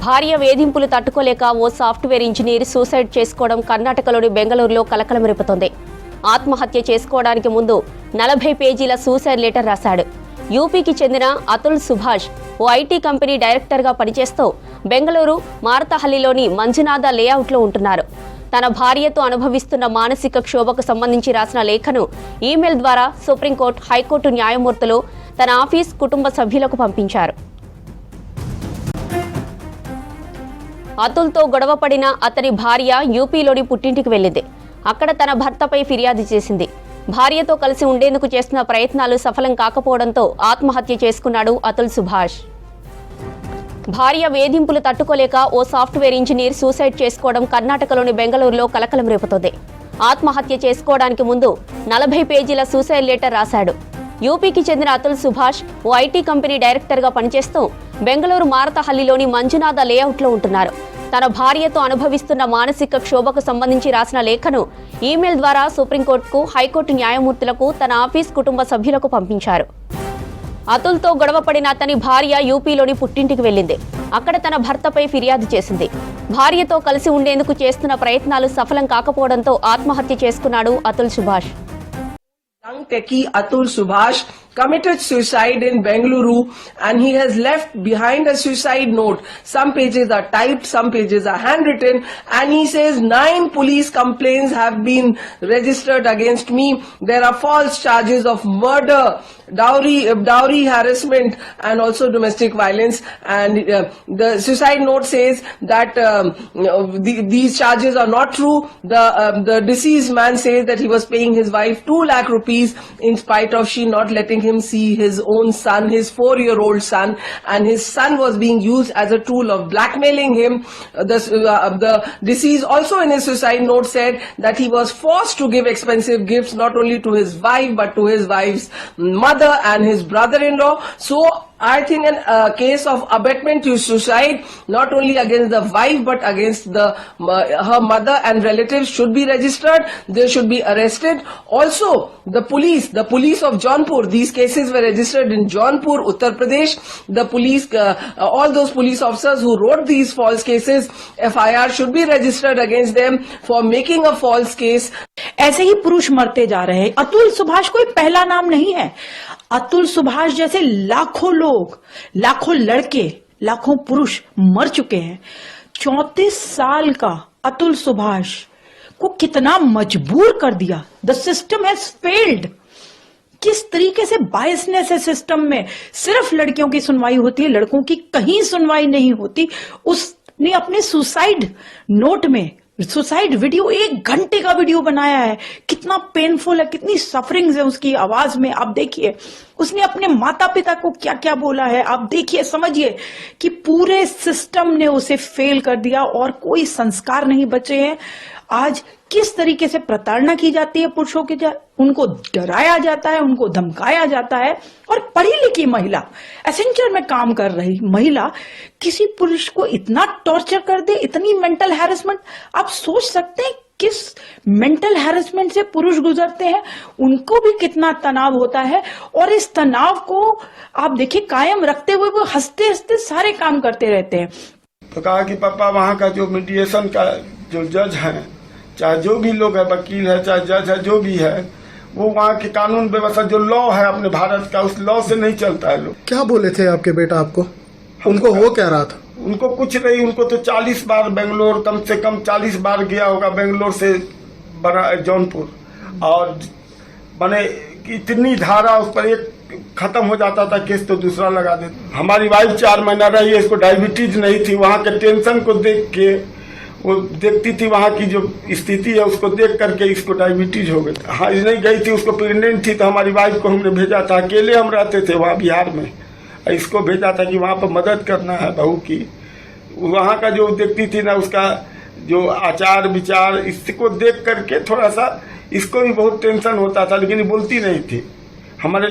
భార్య వేధింపులు తట్టుకోలేక ఓ సాఫ్ట్వేర్ ఇంజనీర్ సూసైడ్ చేసుకోవడం కర్ణాటకలోని బెంగళూరులో కలకలం రేపుతోంది. ఆత్మహత్య చేసుకోవడానికి ముందు 40 పేజీల సూసైడ్ లెటర్ రాశాడు. యూపీకి చెందిన అతుల్ సుభాష్ ఓ ఐటీ కంపెనీ డైరెక్టర్గా పనిచేస్తూ బెంగళూరు మారతహల్లిలోని మంజునాథ లేఅవుట్లో ఉంటున్నారు. తన భార్యతో అనుభవిస్తున్న మానసిక క్షోభకు సంబంధించి రాసిన లేఖను ఈమెయిల్ ద్వారా సుప్రీంకోర్టు, హైకోర్టు న్యాయమూర్తులు తన ఆఫీస్, కుటుంబ సభ్యులకు పంపించారు. అతుల్తో గొడవపడిన అతని భార్య యూపీలోని పుట్టింటికి వెళ్లింది. అక్కడ తన భర్తపై ఫిర్యాదు చేసింది. భార్యతో కలిసి ఉండేందుకు చేస్తున్న ప్రయత్నాలు సఫలం కాకపోవడంతో ఆత్మహత్య చేసుకున్నాడు అతుల్ సుభాష్. భార్య వేధింపులు తట్టుకోలేక ఓ సాఫ్ట్వేర్ ఇంజనీర్ సూసైడ్ చేసుకోవడం కర్ణాటకలోని బెంగళూరులో కలకలం రేపుతోంది. ఆత్మహత్య చేసుకోవడానికి ముందు 40 పేజీల సూసైడ్ లెటర్ రాశాడు. యూపీకి చెందిన అతుల్ సుభాష్ ఓ ఐటీ కంపెనీ డైరెక్టర్గా పనిచేస్తూ బెంగళూరు మారతహల్లిలోని మంజునాథ లేఅవుట్లో ఉంటున్నారు. తన భార్యతో అనుభవిస్తున్న మానసిక క్షోభకు సంబంధించి రాసిన లేఖను ఈమెయిల్ ద్వారా సుప్రీంకోర్టుకు, హైకోర్టు న్యాయమూర్తులకు తన ఆఫీస్, కుటుంబ సభ్యులకు పంపించారు. అతుల్తో గొడవపడిన అతని భార్య యూపీలోని పుట్టింటికి వెళ్లింది. అక్కడ తన భర్తపై ఫిర్యాదు చేసింది. భార్యతో కలిసి ఉండేందుకు చేస్తున్న ప్రయత్నాలు సఫలం కాకపోవడంతో ఆత్మహత్య చేసుకున్నాడు Atul Subhash. Young techie Atul Subhash committed suicide in Bengaluru, and he has left behind a suicide note. Some pages are typed, some pages are handwritten, and he says 9 police complaints have been registered against me. There are false charges of murder, dowry harassment, and also domestic violence. And the suicide note says that these charges are not true. The deceased man says that he was paying his wife 2 lakh rupees in spite of she not letting him see his own son, his 4-year-old son, and his son was being used as a tool of blackmailing him. The deceased also in his suicide note said that he was forced to give expensive gifts not only to his wife but to his wife's mother and his brother-in-law. So I think a case of abetment to suicide, not only against the wife but against her mother and relatives, should be registered. They should be arrested. Also, the police of Jaunpur, these cases were registered in Jaunpur, Uttar Pradesh. The police, all those police officers who wrote these false cases, FIR should be registered against them for making a false case. ऐसे ही पुरुष मरते जा रहे हैं। अतुल सुभाष कोई पहला नाम नहीं है। अतुल सुभाष जैसे लाखों लोग, लाखों लड़के, लाखों पुरुष मर चुके हैं। 34 साल का अतुल सुभाष को कितना मजबूर कर दिया। The system has failed. किस तरीके से बायसनेस है सिस्टम में। सिर्फ लड़कियों की सुनवाई होती है, लड़कों की कहीं सुनवाई नहीं होती। उसने अपने सुसाइड नोट में सुसाइड वीडियो, 1 घंटे का वीडियो बनाया है। कितना पेनफुल है, कितनी सफरिंग्स है उसकी आवाज में। आप देखिए उसने अपने माता पिता को क्या क्या बोला है। आप देखिए, समझिए कि पूरे सिस्टम ने उसे फेल कर दिया और कोई संस्कार नहीं बचे हैं। आज किस तरीके से प्रताड़ना की जाती है पुरुषों के, उनको डराया जाता है, उनको धमकाया जाता है। और पढ़ी लिखी महिला, एसेंचर में काम कर रही महिला किसी पुरुष को इतना टॉर्चर कर दे, इतनी मेंटल हैरेसमेंट। आप सोच सकते हैं किस मेंटल हैरेसमेंट से पुरुष गुजरते हैं, उनको भी कितना तनाव होता है। और इस तनाव को आप देखिए कायम रखते हुए वो हंसते हंसते सारे काम करते रहते हैं। तो कहा कि पापा वहाँ का जो मीडिएशन का जो जज है, चाहे जो भी लोग है, वकील है, चाहे जज है, जो भी है, वो वहाँ की कानून व्यवस्था जो लॉ है अपने भारत का, उस लॉ से नहीं चलता है। लोग क्या बोले थे आपके बेटा आपको? उनको हो क्या रहा था? उनको कुछ नहीं। उनको तो 40 बार बेंगलोर, कम से कम 40 बार गया होगा बेंगलोर से जौनपुर। और बने इतनी धारा उस पर, एक खत्म हो जाता था केस तो दूसरा लगा देते। हमारी वाइफ 4 महीना रही है, इसको डायबिटीज नहीं थी। वहाँ के टेंशन को देख के वो देखती थी, वहाँ की जो स्थिति है उसको देख करके इसको डायबिटीज हो गई। हाँ, नहीं गई थी, उसको प्रेग्नेंट थी, तो हमारी वाइफ को हमने भेजा था। अकेले हम रहते थे वहाँ बिहार में, इसको भेजा था कि वहाँ पर मदद करना है बहू की। वहाँ का जो देखती थी ना, उसका जो आचार विचार, इसको देख करके थोड़ा सा इसको भी बहुत टेंशन होता था, लेकिन बोलती नहीं थी। हमारे